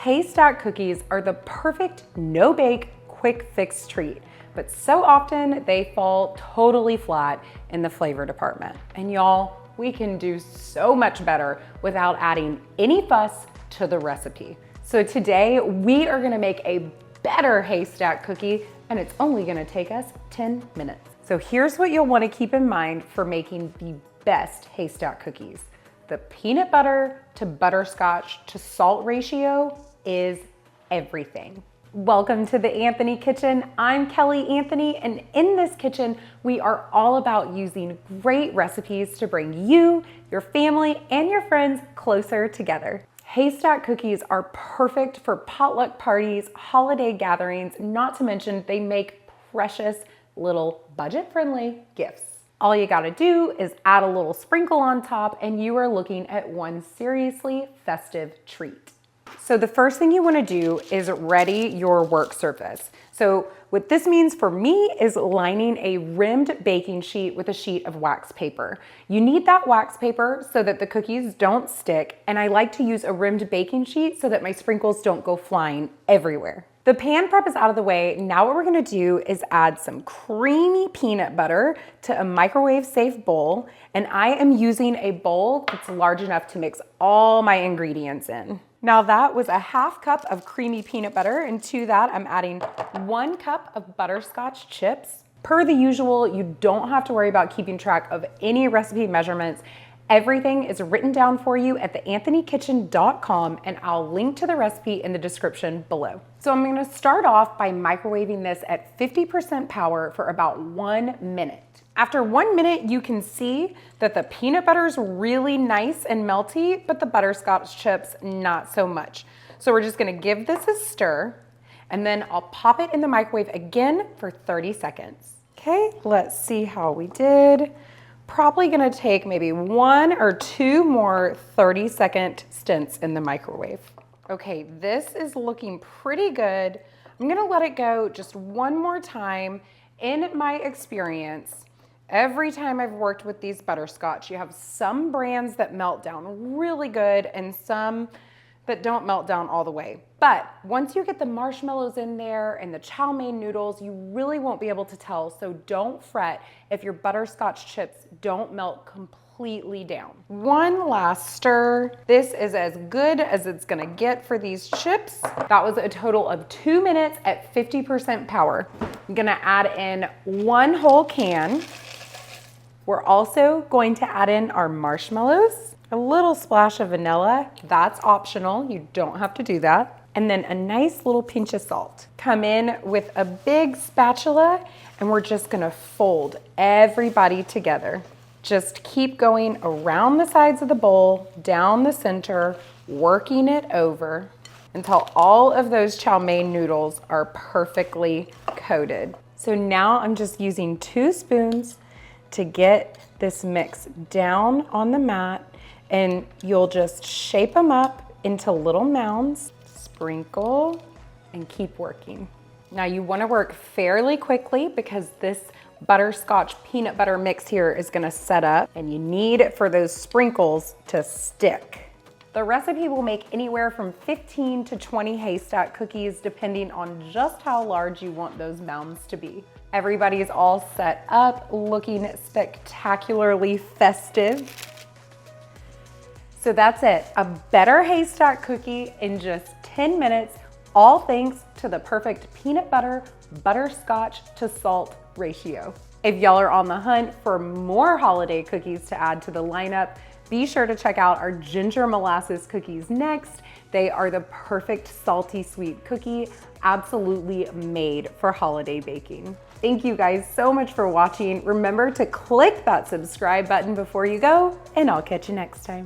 Haystack cookies are the perfect no-bake, quick fix treat, but so often they fall totally flat in the flavor department. And y'all, we can do so much better without adding any fuss to the recipe. So today we are gonna make a better Haystack cookie, and it's only gonna take us 10 minutes. So here's what you'll wanna keep in mind for making the best Haystack cookies. The peanut butter to butterscotch to salt ratio is everything. Welcome to the Anthony Kitchen. I'm Kelly Anthony, and in this kitchen, we are all about using great recipes to bring you, your family, and your friends closer together. Haystack cookies are perfect for potluck parties, holiday gatherings, not to mention they make precious little budget-friendly gifts. All you gotta do is add a little sprinkle on top and you are looking at one seriously festive treat. So the first thing you wanna do is ready your work surface. So what this means for me is lining a rimmed baking sheet with a sheet of wax paper. You need that wax paper so that the cookies don't stick, and I like to use a rimmed baking sheet so that my sprinkles don't go flying everywhere. The pan prep is out of the way. Now what we're gonna do is add some creamy peanut butter to a microwave safe bowl, and I am using a bowl that's large enough to mix all my ingredients in. Now that was a half cup of creamy peanut butter, and to that I'm adding 1 cup of butterscotch chips. Per the usual, you don't have to worry about keeping track of any recipe measurements. Everything is written down for you at theanthonykitchen.com, and I'll link to the recipe in the description below. So I'm gonna start off by microwaving this at 50% power for about 1 minute. After 1 minute, you can see that the peanut butter is really nice and melty, but the butterscotch chips, not so much. So we're just gonna give this a stir, and then I'll pop it in the microwave again for 30 seconds. Okay, let's see how we did. Probably gonna take maybe 1 or 2 more 30-second stints in the microwave. Okay, this is looking pretty good. I'm gonna let it go just 1 more time. In my experience, every time I've worked with these butterscotch, you have some brands that melt down really good and some that don't melt down all the way. But once you get the marshmallows in there and the chow mein noodles, you really won't be able to tell, so don't fret if your butterscotch chips don't melt completely down. 1 last stir. This is as good as it's gonna get for these chips. That was a total of 2 minutes at 50% power. I'm gonna add in 1 whole can. We're also going to add in our marshmallows, a little splash of vanilla. That's optional, you don't have to do that. And then a nice little pinch of salt. Come in with a big spatula and we're just gonna fold everybody together. Just keep going around the sides of the bowl, down the center, working it over until all of those chow mein noodles are perfectly coated. So now I'm just using 2 spoons to get this mix down on the mat, and you'll just shape them up into little mounds, sprinkle, and keep working. Now you wanna work fairly quickly because this butterscotch peanut butter mix here is gonna set up, and you need for those sprinkles to stick. The recipe will make anywhere from 15 to 20 Haystack cookies depending on just how large you want those mounds to be. Everybody's all set up, looking spectacularly festive. So that's it, a better Haystack cookie in just 10 minutes, all thanks to the perfect peanut butter, butterscotch to salt ratio. If y'all are on the hunt for more holiday cookies to add to the lineup, be sure to check out our ginger molasses cookies next. They are the perfect salty sweet cookie, absolutely made for holiday baking. Thank you guys so much for watching. Remember to click that subscribe button before you go, and I'll catch you next time.